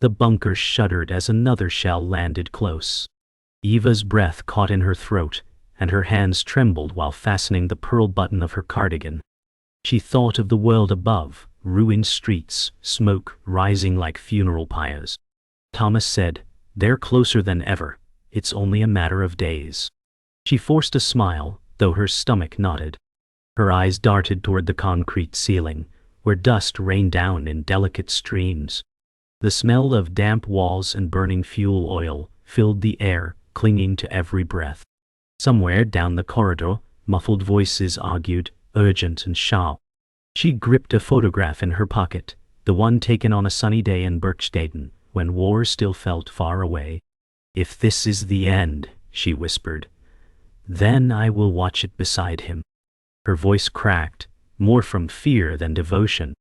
The bunker shuddered as another shell landed close. Eva's breath caught in her throat, and her hands trembled while fastening the pearl button of her cardigan. She thought of the world above, ruined streets, smoke rising like funeral pyres. Thomas said, "They're closer than ever. It's only a matter of days." She forced a smile, though her stomach knotted. Her eyes darted toward the concrete ceiling, where dust rained down in delicate streams. The smell of damp walls and burning fuel oil filled the air, clinging to every breath. Somewhere down the corridor, muffled voices argued, urgent and sharp. She gripped a photograph in her pocket, the one taken on a sunny day in Berchtesgaden, when war still felt far away. "If this is the end," she whispered, "then I will watch it beside him." Her voice cracked, more from fear than devotion.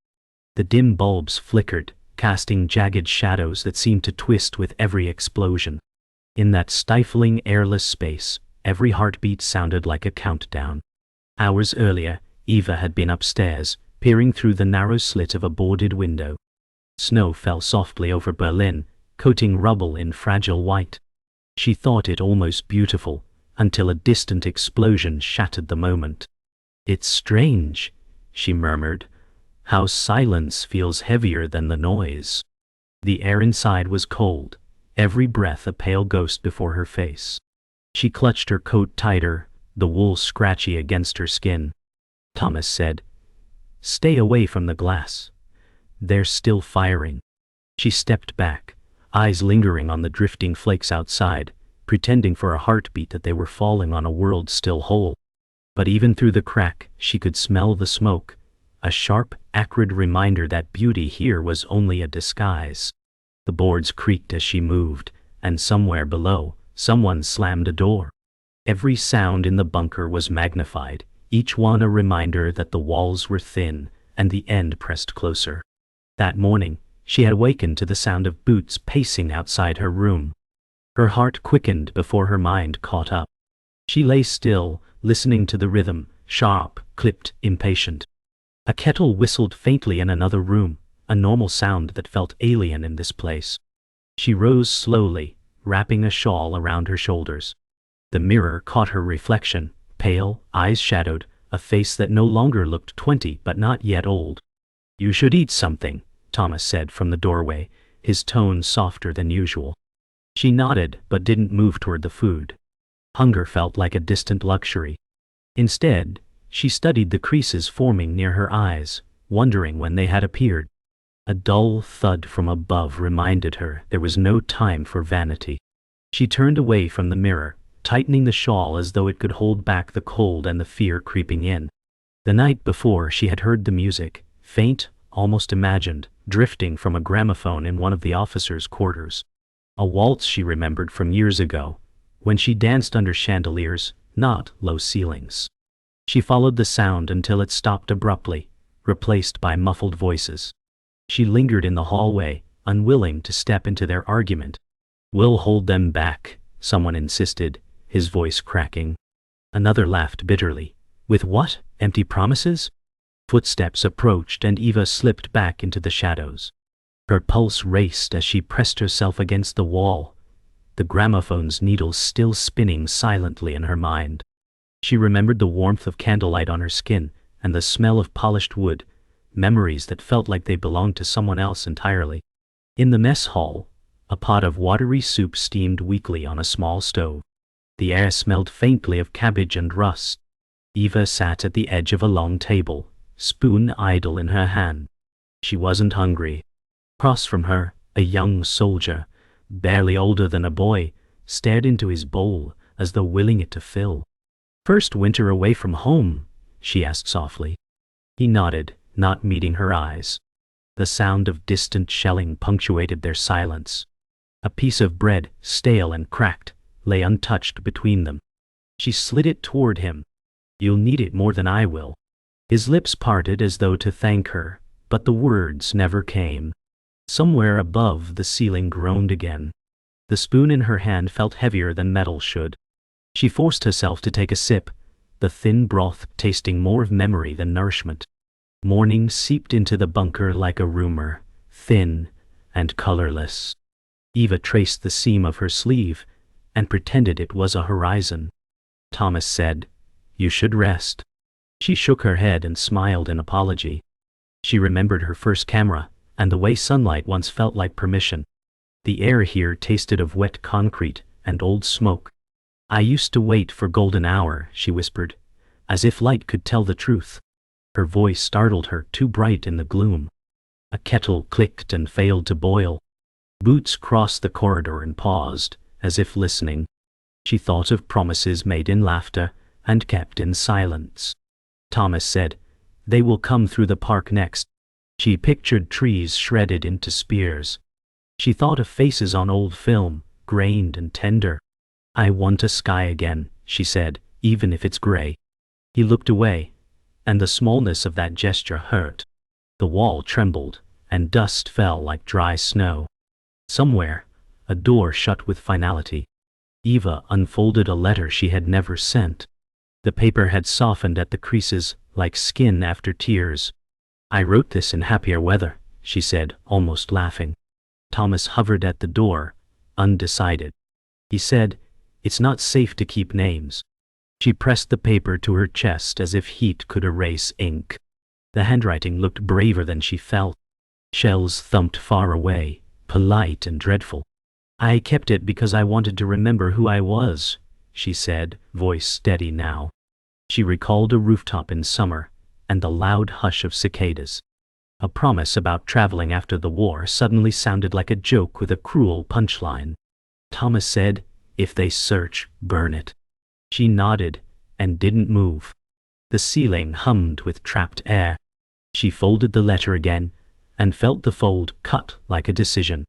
The dim bulbs flickered, casting jagged shadows that seemed to twist with every explosion. In that stifling, airless space, every heartbeat sounded like a countdown. Hours earlier, Eva had been upstairs, peering through the narrow slit of a boarded window. Snow fell softly over Berlin, coating rubble in fragile white. She thought it almost beautiful, until a distant explosion shattered the moment. "It's strange," she murmured, "how silence feels heavier than the noise." The air inside was cold, every breath a pale ghost before her face. She clutched her coat tighter, the wool scratchy against her skin. Thomas said, "Stay away from the glass. They're still firing." She stepped back, eyes lingering on the drifting flakes outside, pretending for a heartbeat that they were falling on a world still whole. But even through the crack, she could smell the smoke, a sharp, acrid reminder that beauty here was only a disguise. The boards creaked as she moved, and somewhere below, someone slammed a door. Every sound in the bunker was magnified, each one a reminder that the walls were thin and the end pressed closer. That morning, she had awakened to the sound of boots pacing outside her room. Her heart quickened before her mind caught up. She lay still, listening to the rhythm, sharp, clipped, impatient. A kettle whistled faintly in another room, a normal sound that felt alien in this place. She rose slowly, wrapping a shawl around her shoulders. The mirror caught her reflection, pale, eyes shadowed, a face that no longer looked 20 but not yet old. "You should eat something," Thomas said from the doorway, his tone softer than usual. She nodded but didn't move toward the food. Hunger felt like a distant luxury. Instead, she studied the creases forming near her eyes, wondering when they had appeared. A dull thud from above reminded her there was no time for vanity. She turned away from the mirror, tightening the shawl as though it could hold back the cold and the fear creeping in. The night before she had heard the music, faint, almost imagined, drifting from a gramophone in one of the officers' quarters. A waltz she remembered from years ago, when she danced under chandeliers, not low ceilings. She followed the sound until it stopped abruptly, replaced by muffled voices. She lingered in the hallway, unwilling to step into their argument. "We'll hold them back," someone insisted, his voice cracking. Another laughed bitterly. "With what? Empty promises?" Footsteps approached and Eva slipped back into the shadows. Her pulse raced as she pressed herself against the wall, the gramophone's needles still spinning silently in her mind. She remembered the warmth of candlelight on her skin and the smell of polished wood, memories that felt like they belonged to someone else entirely. In the mess hall, a pot of watery soup steamed weakly on a small stove. The air smelled faintly of cabbage and rust. Eva sat at the edge of a long table, spoon idle in her hand. She wasn't hungry. Across from her, a young soldier, barely older than a boy, stared into his bowl as though willing it to fill. "First winter away from home?" she asked softly. He nodded, not meeting her eyes. The sound of distant shelling punctuated their silence. A piece of bread, stale and cracked, lay untouched between them. She slid it toward him. "You'll need it more than I will." His lips parted as though to thank her, but the words never came. Somewhere above, the ceiling groaned again. The spoon in her hand felt heavier than metal should. She forced herself to take a sip, the thin broth tasting more of memory than nourishment. Morning seeped into the bunker like a rumor, thin and colorless. Eva traced the seam of her sleeve and pretended it was a horizon. Thomas said, "You should rest." She shook her head and smiled in apology. She remembered her first camera, and the way sunlight once felt like permission. The air here tasted of wet concrete and old smoke. "I used to wait for golden hour," she whispered, as if light could tell the truth. Her voice startled her, too bright in the gloom. A kettle clicked and failed to boil. Boots crossed the corridor and paused, as if listening. She thought of promises made in laughter and kept in silence. Thomas said, "They will come through the park next." She pictured trees shredded into spears. She thought of faces on old film, grained and tender. "I want a sky again," she said, "even if it's gray." He looked away, and the smallness of that gesture hurt. The wall trembled, and dust fell like dry snow. Somewhere, a door shut with finality. Eva unfolded a letter she had never sent. The paper had softened at the creases, like skin after tears. "I wrote this in happier weather," she said, almost laughing. Thomas hovered at the door, undecided. He said, "It's not safe to keep names." She pressed the paper to her chest as if heat could erase ink. The handwriting looked braver than she felt. Shells thumped far away, polite and dreadful. "I kept it because I wanted to remember who I was," she said, voice steady now. She recalled a rooftop in summer, and the loud hush of cicadas. A promise about traveling after the war suddenly sounded like a joke with a cruel punchline. Thomas said, "If they search, burn it." She nodded, and didn't move. The ceiling hummed with trapped air. She folded the letter again, and felt the fold cut like a decision.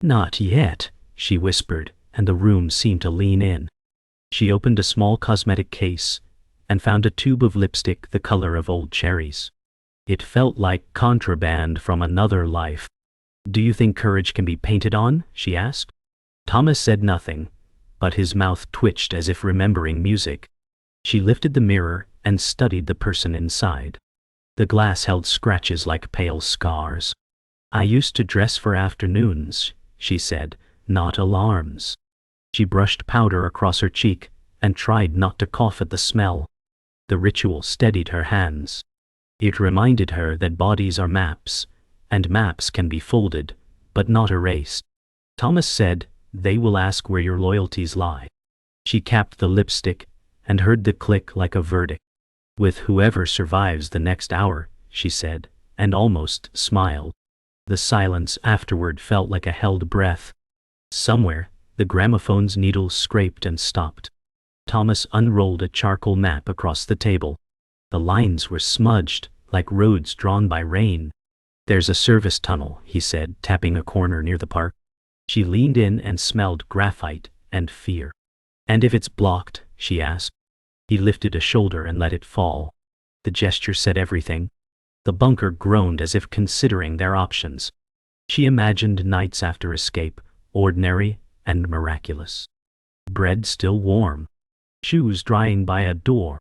"Not yet," she whispered, and the room seemed to lean in. She opened a small cosmetic case, and found a tube of lipstick the color of old cherries. It felt like contraband from another life. "Do you think courage can be painted on?" she asked. Thomas said nothing, but his mouth twitched as if remembering music. She lifted the mirror and studied the person inside. The glass held scratches like pale scars. "I used to dress for afternoons," she said, "not alarms." She brushed powder across her cheek and tried not to cough at the smell. The ritual steadied her hands. It reminded her that bodies are maps, and maps can be folded, but not erased. Thomas said, "They will ask where your loyalties lie." She capped the lipstick and heard the click like a verdict. "With whoever survives the next hour," she said, and almost smiled. The silence afterward felt like a held breath. Somewhere, the gramophone's needles scraped and stopped. Thomas unrolled a charcoal map across the table. The lines were smudged, like roads drawn by rain. "There's a service tunnel," he said, tapping a corner near the park. She leaned in and smelled graphite and fear. "And if it's blocked?" she asked. He lifted a shoulder and let it fall. The gesture said everything. The bunker groaned as if considering their options. She imagined nights after escape, ordinary and miraculous. Bread still warm. Shoes drying by a door.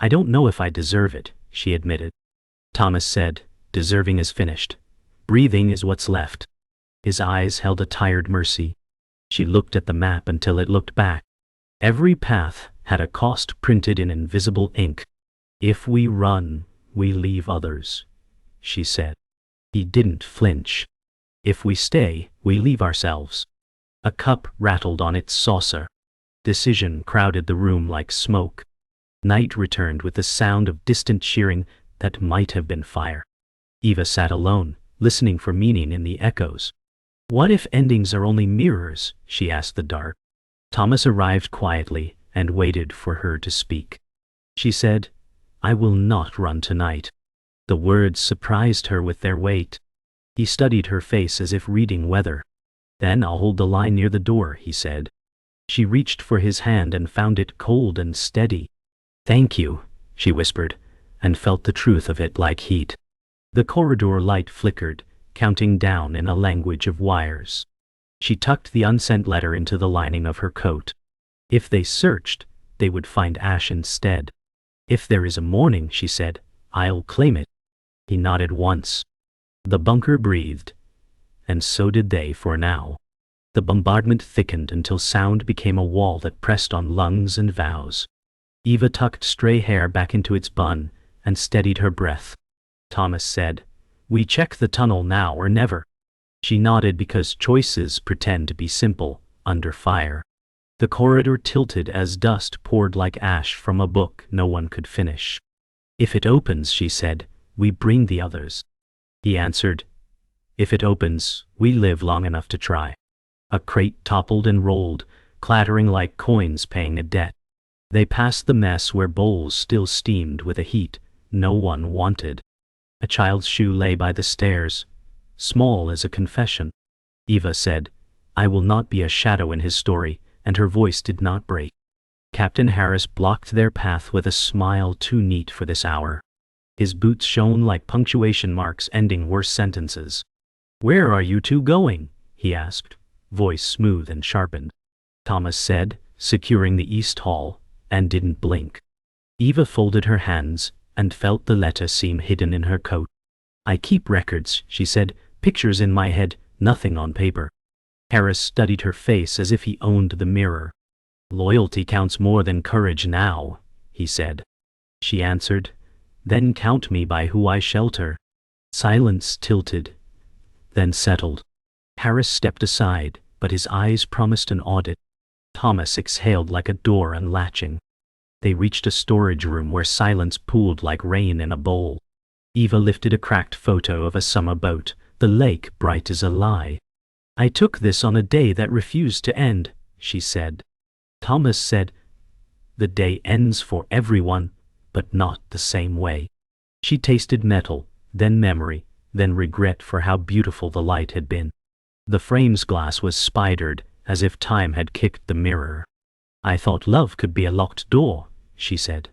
"I don't know if I deserve it," she admitted. Thomas said, "Deserving is finished. Breathing is what's left." His eyes held a tired mercy. She looked at the map until it looked back. Every path had a cost printed in invisible ink. "If we run, we leave others," she said. He didn't flinch. "If we stay, we leave ourselves." A cup rattled on its saucer. Decision crowded the room like smoke. Night returned with the sound of distant cheering that might have been fire. Eva sat alone, listening for meaning in the echoes. "What if endings are only mirrors?" she asked the dark. Thomas arrived quietly and waited for her to speak. She said, "I will not run tonight." The words surprised her with their weight. He studied her face as if reading weather. "Then I'll hold the line near the door," he said. She reached for his hand and found it cold and steady. "Thank you," she whispered, and felt the truth of it like heat. The corridor light flickered, counting down in a language of wires. She tucked the unsent letter into the lining of her coat. If they searched, they would find ash instead. "If there is a morning," she said, "I'll claim it." He nodded once. The bunker breathed, and so did they for now. The bombardment thickened until sound became a wall that pressed on lungs and vows. Eva tucked stray hair back into its bun and steadied her breath. Thomas said, "We check the tunnel now or never." She nodded because choices pretend to be simple under fire. The corridor tilted as dust poured like ash from a book no one could finish. "If it opens," she said, "we bring the others." He answered, "If it opens, we live long enough to try." A crate toppled and rolled, clattering like coins paying a debt. They passed the mess where bowls still steamed with a heat no one wanted. A child's shoe lay by the stairs, small as a confession. Eva said, "I will not be a shadow in his story," and her voice did not break. Captain Harris blocked their path with a smile too neat for this hour. His boots shone like punctuation marks ending worse sentences. "Where are you two going?" he asked, voice smooth and sharpened. Thomas said, securing the east hall, and didn't blink. Eva folded her hands and felt the letter seam hidden in her coat. "I keep records," she said, "pictures in my head, nothing on paper." Harris studied her face as if he owned the mirror. "Loyalty counts more than courage now," he said. She answered, "Then count me by who I shelter." Silence tilted, then settled. Harris stepped aside, but his eyes promised an audit. Thomas exhaled like a door unlatching. They reached a storage room where silence pooled like rain in a bowl. Eva lifted a cracked photo of a summer boat, the lake bright as a lie. "I took this on a day that refused to end," she said. Thomas said, "The day ends for everyone, but not the same way." She tasted metal, then memory, then regret for how beautiful the light had been. The frame's glass was spidered, as if time had kicked the mirror. "I thought love could be a locked door," she said.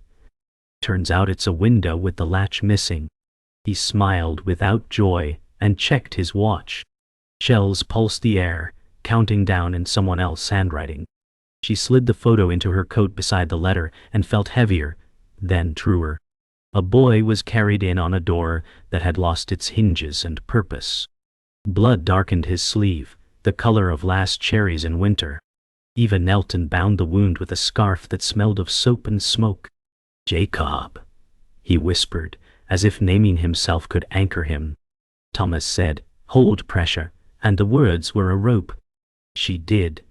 "Turns out it's a window with the latch missing." He smiled without joy and checked his watch. Shells pulsed the air, counting down in someone else's handwriting. She slid the photo into her coat beside the letter and felt heavier, then truer. A boy was carried in on a door that had lost its hinges and purpose. Blood darkened his sleeve, the color of last cherries in winter. Eva knelt and bound the wound with a scarf that smelled of soap and smoke. "Jacob," he whispered, as if naming himself could anchor him. Thomas said, "Hold pressure," and the words were a rope. She did,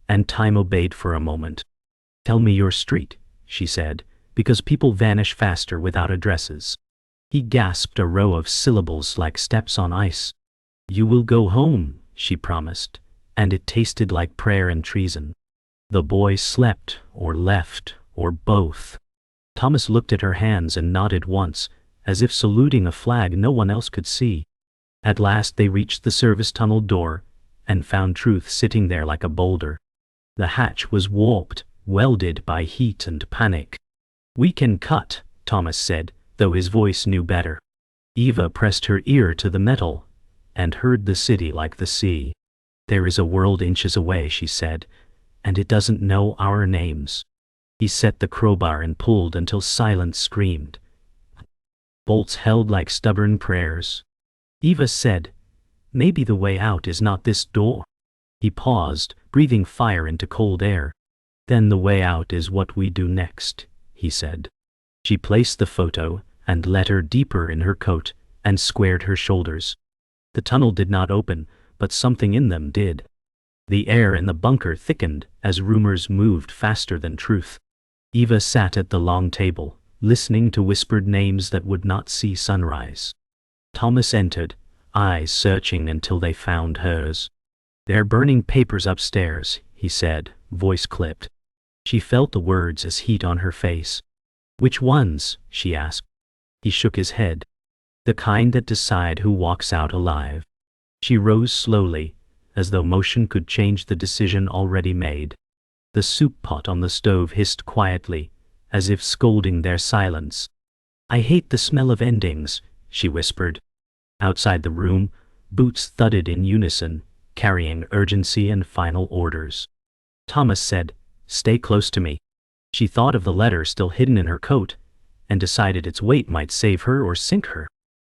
and time obeyed for a moment. "Tell me your street," she said, "because people vanish faster without addresses." He gasped a row of syllables like steps on ice. "You will go home," she promised, and it tasted like prayer and treason. The boy slept, or left, or both. Thomas looked at her hands and nodded once, as if saluting a flag no one else could see. At last they reached the service tunnel door, and found Truth sitting there like a boulder. The hatch was warped, welded by heat and panic. "We can cut," Thomas said, though his voice knew better. Eva pressed her ear to the metal, and heard the city like the sea. "There is a world inches away," she said, "and it doesn't know our names." He set the crowbar and pulled until silence screamed. Bolts held like stubborn prayers. Eva said, "Maybe the way out is not this door." He paused, breathing fire into cold air. "Then the way out is what we do next," he said. She placed the photo and let her deeper in her coat and squared her shoulders. The tunnel did not open, but something in them did. The air in the bunker thickened as rumors moved faster than truth. Eva sat at the long table, listening to whispered names that would not see sunrise. Thomas entered, eyes searching until they found hers. "They're burning papers upstairs," he said, voice clipped. She felt the words as heat on her face. "Which ones?" she asked. He shook his head. "The kind that decide who walks out alive." She rose slowly, as though motion could change the decision already made. The soup pot on the stove hissed quietly, as if scolding their silence. "I hate the smell of endings," she whispered. Outside the room, boots thudded in unison, carrying urgency and final orders. Thomas said, "Stay close to me." She thought of the letter still hidden in her coat, and decided its weight might save her or sink her.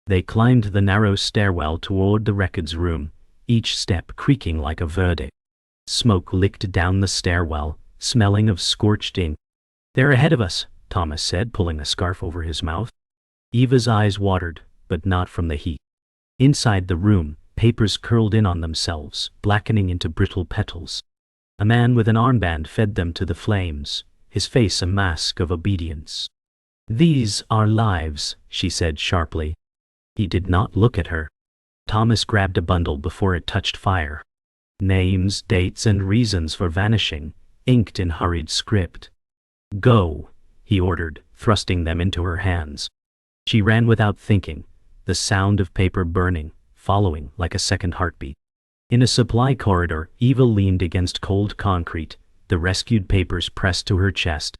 They climbed the narrow stairwell toward the records room, each step creaking like a verdict. Smoke licked down the stairwell, smelling of scorched ink. "They're ahead of us," Thomas said, pulling a scarf over his mouth. Eva's eyes watered, but not from the heat. Inside the room, papers curled in on themselves, blackening into brittle petals. A man with an armband fed them to the flames, his face a mask of obedience. "These are lives," she said sharply. He did not look at her. Thomas grabbed a bundle before it touched fire. Names, dates, and reasons for vanishing, inked in hurried script. "Go," he ordered, thrusting them into her hands. She ran without thinking, the sound of paper burning, following like a second heartbeat. In a supply corridor, Eva leaned against cold concrete, the rescued papers pressed to her chest.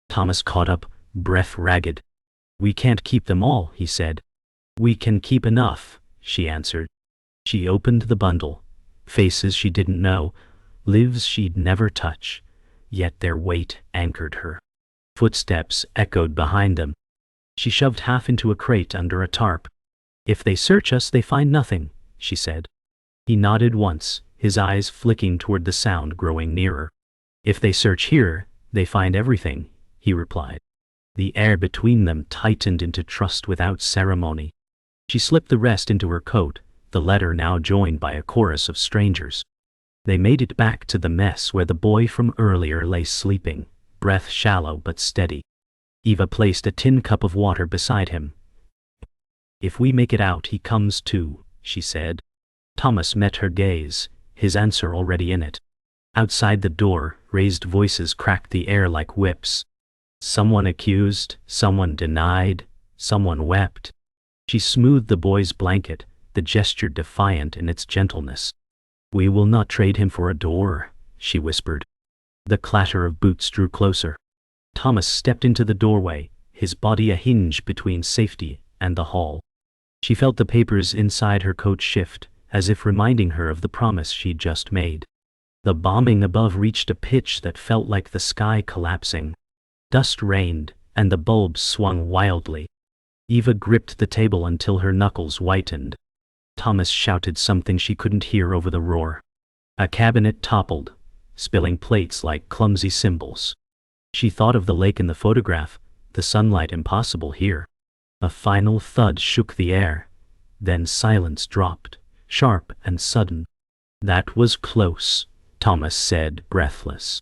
Thomas caught up, breath ragged. "We can't keep them all," he said. "We can keep enough," she answered. She opened the bundle. Faces she didn't know, lives she'd never touch, yet their weight anchored her. Footsteps echoed behind them. She shoved half into a crate under a tarp. "If they search us, they find nothing," she said. He nodded once, his eyes flicking toward the sound growing nearer. "If they search here, they find everything," he replied. The air between them tightened into trust without ceremony. She slipped the rest into her coat, the letter now joined by a chorus of strangers. They made it back to the mess where the boy from earlier lay sleeping, breath shallow but steady. Eva placed a tin cup of water beside him. "If we make it out, he comes too," she said. Thomas met her gaze, his answer already in it. Outside the door, raised voices cracked the air like whips. Someone accused, someone denied, someone wept. She smoothed the boy's blanket, the gesture defiant in its gentleness. "We will not trade him for a door," she whispered. The clatter of boots drew closer. Thomas stepped into the doorway, his body a hinge between safety and the hall. She felt the papers inside her coat shift, as if reminding her of the promise she'd just made. The bombing above reached a pitch that felt like the sky collapsing. Dust rained, and the bulbs swung wildly. Eva gripped the table until her knuckles whitened. Thomas shouted something she couldn't hear over the roar. A cabinet toppled, spilling plates like clumsy cymbals. She thought of the lake in the photograph, the sunlight impossible here. A final thud shook the air. Then silence dropped, sharp and sudden. "That was close," Thomas said, breathless.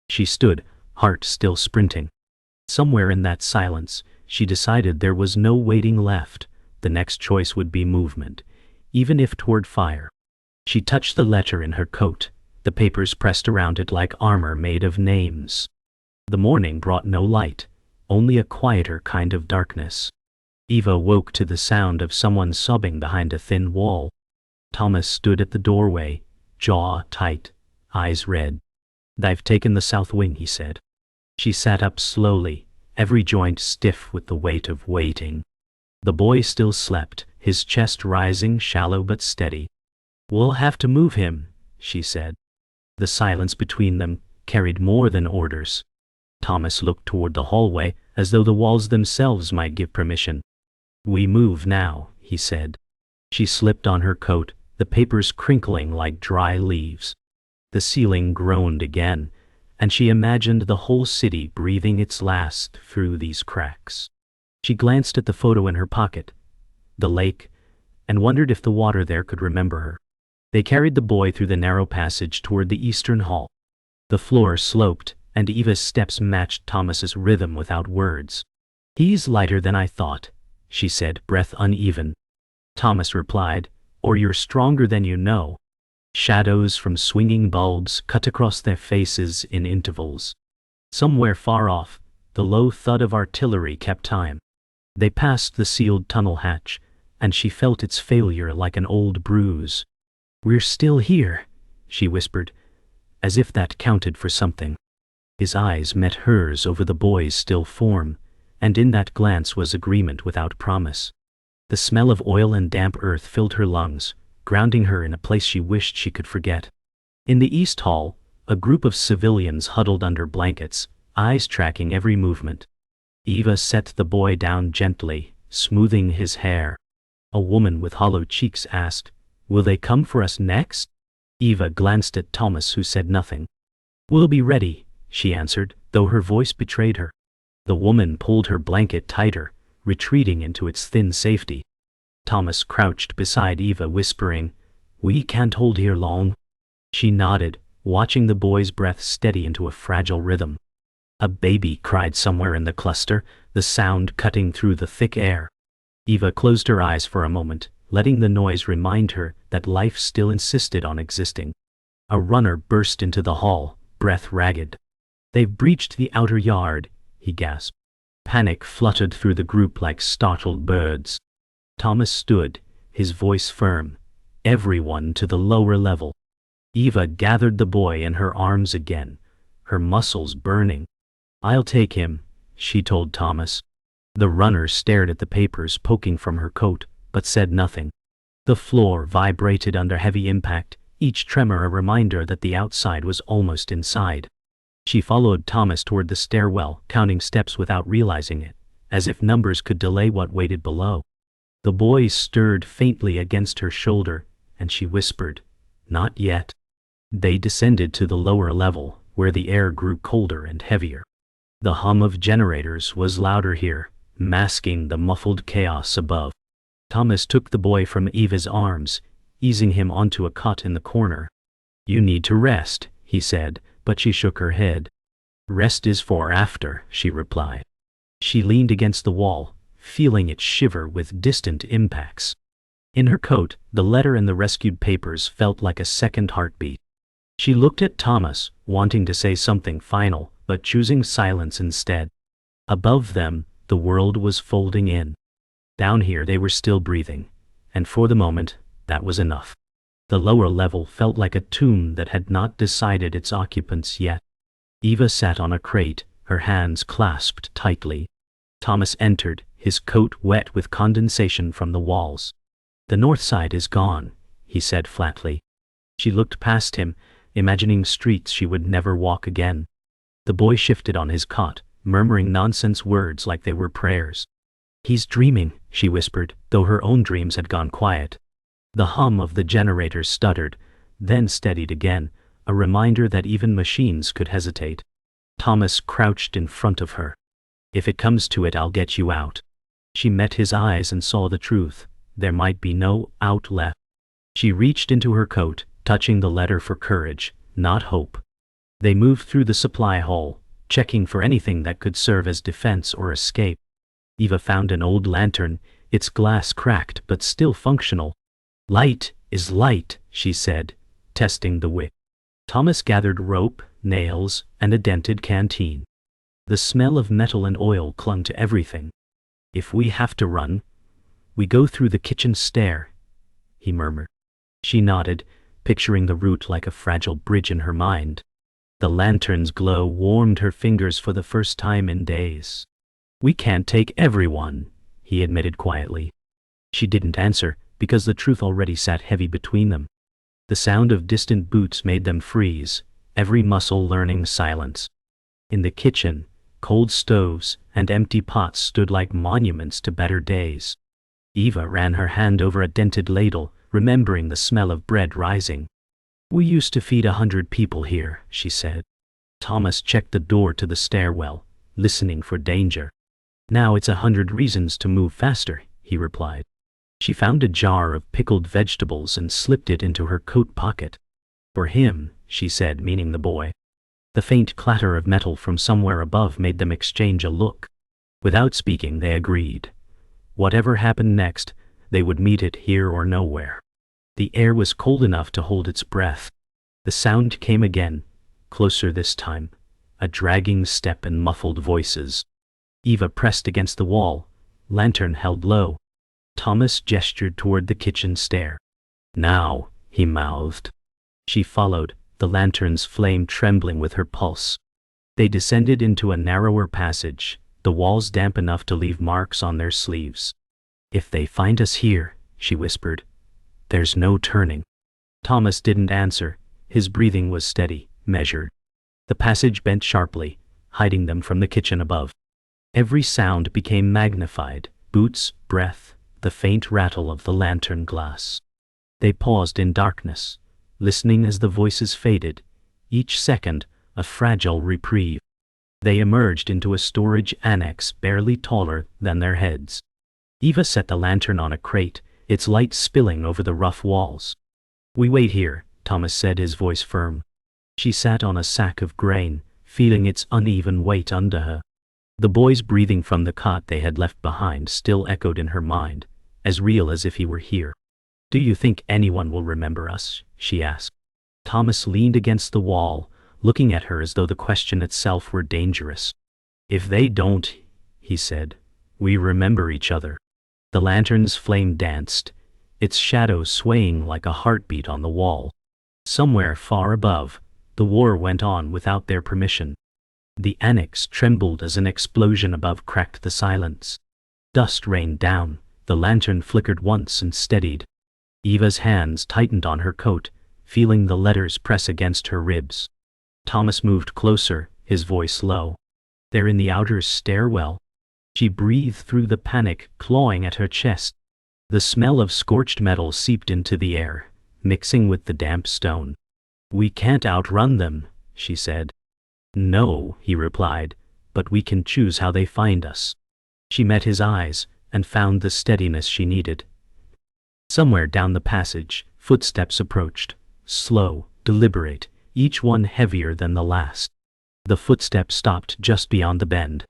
She stood, heart still sprinting. Somewhere in that silence, she decided there was no waiting left. The next choice would be movement, even if toward fire. She touched the letter in her coat, the papers pressed around it like armor made of names. The morning brought no light, only a quieter kind of darkness. Eva woke to the sound of someone sobbing behind a thin wall. Thomas stood at the doorway, jaw tight, eyes red. "They've taken the south wing," he said. She sat up slowly, every joint stiff with the weight of waiting. The boy still slept, his chest rising shallow but steady. "We'll have to move him," she said. The silence between them carried more than orders. Thomas looked toward the hallway, as though the walls themselves might give permission. "We move now," he said. She slipped on her coat, the papers crinkling like dry leaves. The ceiling groaned again, and she imagined the whole city breathing its last through these cracks. She glanced at the photo in her pocket, the lake, and wondered if the water there could remember her. They carried the boy through the narrow passage toward the eastern hall. The floor sloped, and Eva's steps matched Thomas's rhythm without words. "He's lighter than I thought," she said, breath uneven. Thomas replied, "Or you're stronger than you know." Shadows from swinging bulbs cut across their faces in intervals. Somewhere far off, the low thud of artillery kept time. They passed the sealed tunnel hatch, and she felt its failure like an old bruise. "We're still here," she whispered, as if that counted for something. His eyes met hers over the boy's still form, and in that glance was agreement without promise. The smell of oil and damp earth filled her lungs, grounding her in a place she wished she could forget. In the East Hall, a group of civilians huddled under blankets, eyes tracking every movement. Eva set the boy down gently, smoothing his hair. A woman with hollow cheeks asked, Will they come for us next? Eva glanced at Thomas, who said nothing. We'll be ready, she answered, though her voice betrayed her. The woman pulled her blanket tighter, retreating into its thin safety. Thomas crouched beside Eva, whispering, We can't hold here long. She nodded, watching the boy's breath steady into a fragile rhythm. A baby cried somewhere in the cluster, the sound cutting through the thick air. Eva closed her eyes for a moment, letting the noise remind her that life still insisted on existing. A runner burst into the hall, breath ragged. They've breached the outer yard, he gasped. Panic fluttered through the group like startled birds. Thomas stood, his voice firm. Everyone to the lower level. Eva gathered the boy in her arms again, her muscles burning. I'll take him, she told Thomas. The runner stared at the papers poking from her coat, but said nothing. The floor vibrated under heavy impact, each tremor a reminder that the outside was almost inside. She followed Thomas toward the stairwell, counting steps without realizing it, as if numbers could delay what waited below. The boy stirred faintly against her shoulder, and she whispered, Not yet. They descended to the lower level, where the air grew colder and heavier. The hum of generators was louder here, masking the muffled chaos above. Thomas took the boy from Eva's arms, easing him onto a cot in the corner. You need to rest, he said, but she shook her head. Rest is for after, she replied. She leaned against the wall, feeling it shiver with distant impacts. In her coat, the letter and the rescued papers felt like a second heartbeat. She looked at Thomas, wanting to say something final, but choosing silence instead. Above them, the world was folding in. Down here they were still breathing, and for the moment, that was enough. The lower level felt like a tomb that had not decided its occupants yet. Eva sat on a crate, her hands clasped tightly. Thomas entered, his coat wet with condensation from the walls. The north side is gone, he said flatly. She looked past him, imagining streets she would never walk again. The boy shifted on his cot, murmuring nonsense words like they were prayers. He's dreaming, she whispered, though her own dreams had gone quiet. The hum of the generator stuttered, then steadied again, a reminder that even machines could hesitate. Thomas crouched in front of her. If it comes to it, I'll get you out. She met his eyes and saw the truth. There might be no out left. She reached into her coat, touching the letter for courage, not hope. They moved through the supply hall, checking for anything that could serve as defense or escape. Eva found an old lantern, its glass cracked but still functional. Light is light, she said, testing the wick. Thomas gathered rope, nails, and a dented canteen. The smell of metal and oil clung to everything. If we have to run, we go through the kitchen stair, he murmured. She nodded, picturing the route like a fragile bridge in her mind. The lantern's glow warmed her fingers for the first time in days. We can't take everyone, he admitted quietly. She didn't answer, because the truth already sat heavy between them. The sound of distant boots made them freeze, every muscle learning silence. In the kitchen, cold stoves and empty pots stood like monuments to better days. Eva ran her hand over a dented ladle, remembering the smell of bread rising. We used to feed 100 people here, she said. Thomas checked the door to the stairwell, listening for danger. Now it's 100 reasons to move faster, he replied. She found a jar of pickled vegetables and slipped it into her coat pocket. For him, she said, meaning the boy. The faint clatter of metal from somewhere above made them exchange a look. Without speaking, they agreed. Whatever happened next, they would meet it here or nowhere. The air was cold enough to hold its breath. The sound came again, closer this time, a dragging step and muffled voices. Eva pressed against the wall, lantern held low. Thomas gestured toward the kitchen stair. Now, he mouthed. She followed, the lantern's flame trembling with her pulse. They descended into a narrower passage, the walls damp enough to leave marks on their sleeves. If they find us here, she whispered, there's no turning. Thomas didn't answer, his breathing was steady, measured. The passage bent sharply, hiding them from the kitchen above. Every sound became magnified, boots, breath, the faint rattle of the lantern glass. They paused in darkness, listening as the voices faded, each second a fragile reprieve. They emerged into a storage annex barely taller than their heads. Eva set the lantern on a crate, its light spilling over the rough walls. "We wait here," Thomas said, his voice firm. She sat on a sack of grain, feeling its uneven weight under her. The boy's breathing from the cot they had left behind still echoed in her mind, as real as if he were here. "Do you think anyone will remember us?" she asked. Thomas leaned against the wall, looking at her as though the question itself were dangerous. "If they don't," he said, "we remember each other." The lantern's flame danced, its shadow swaying like a heartbeat on the wall. Somewhere far above, the war went on without their permission. The annex trembled as an explosion above cracked the silence. Dust rained down, the lantern flickered once and steadied. Eva's hands tightened on her coat, feeling the letters press against her ribs. Thomas moved closer, his voice low. "They're in the outer stairwell." She breathed through the panic clawing at her chest. The smell of scorched metal seeped into the air, mixing with the damp stone. "We can't outrun them," she said. "No," he replied, "but we can choose how they find us." She met his eyes, and found the steadiness she needed. Somewhere down the passage, footsteps approached, slow, deliberate, each one heavier than the last. The footsteps stopped just beyond the bend.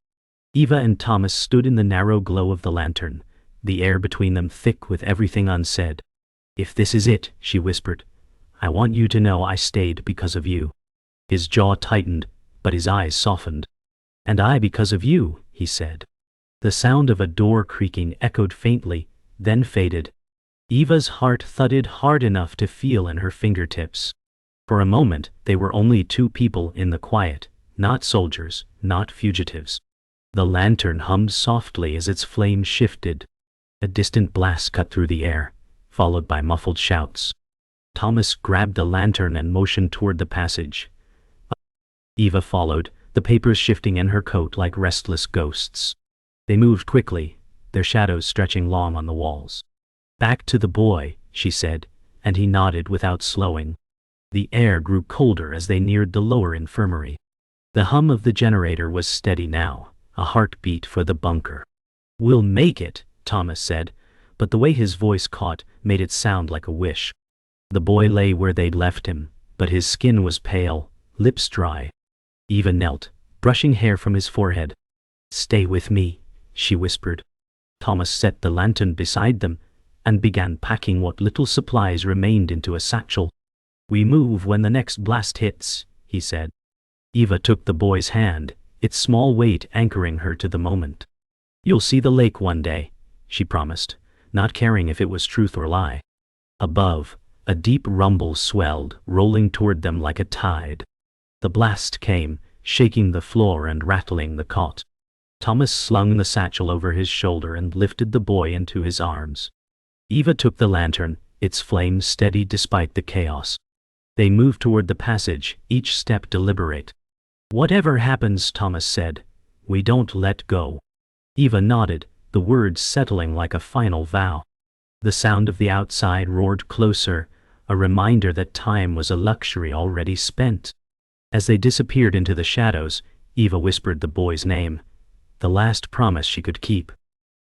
Eva and Thomas stood in the narrow glow of the lantern, the air between them thick with everything unsaid. "If this is it," she whispered, "I want you to know I stayed because of you." His jaw tightened, but his eyes softened. "And I because of you," he said. The sound of a door creaking echoed faintly, then faded. Eva's heart thudded hard enough to feel in her fingertips. For a moment, they were only two people in the quiet, not soldiers, not fugitives. The lantern hummed softly as its flame shifted. A distant blast cut through the air, followed by muffled shouts. Thomas grabbed the lantern and motioned toward the passage. Eva followed, the papers shifting in her coat like restless ghosts. They moved quickly, their shadows stretching long on the walls. "Back to the boy," she said, and he nodded without slowing. The air grew colder as they neared the lower infirmary. The hum of the generator was steady now, a heartbeat for the bunker. "We'll make it," Thomas said, but the way his voice caught made it sound like a wish. The boy lay where they'd left him, but his skin was pale, lips dry. Eva knelt, brushing hair from his forehead. "Stay with me," she whispered. Thomas set the lantern beside them and began packing what little supplies remained into a satchel. "We move when the next blast hits," he said. Eva took the boy's hand, its small weight anchoring her to the moment. "You'll see the lake one day," she promised, not caring if it was truth or lie. Above, a deep rumble swelled, rolling toward them like a tide. The blast came, shaking the floor and rattling the cot. Thomas slung the satchel over his shoulder and lifted the boy into his arms. Eva took the lantern, its flame steady despite the chaos. They moved toward the passage, each step deliberate. "Whatever happens," Thomas said, "we don't let go." Eva nodded, the words settling like a final vow. The sound of the outside roared closer, a reminder that time was a luxury already spent. As they disappeared into the shadows, Eva whispered the boy's name, the last promise she could keep.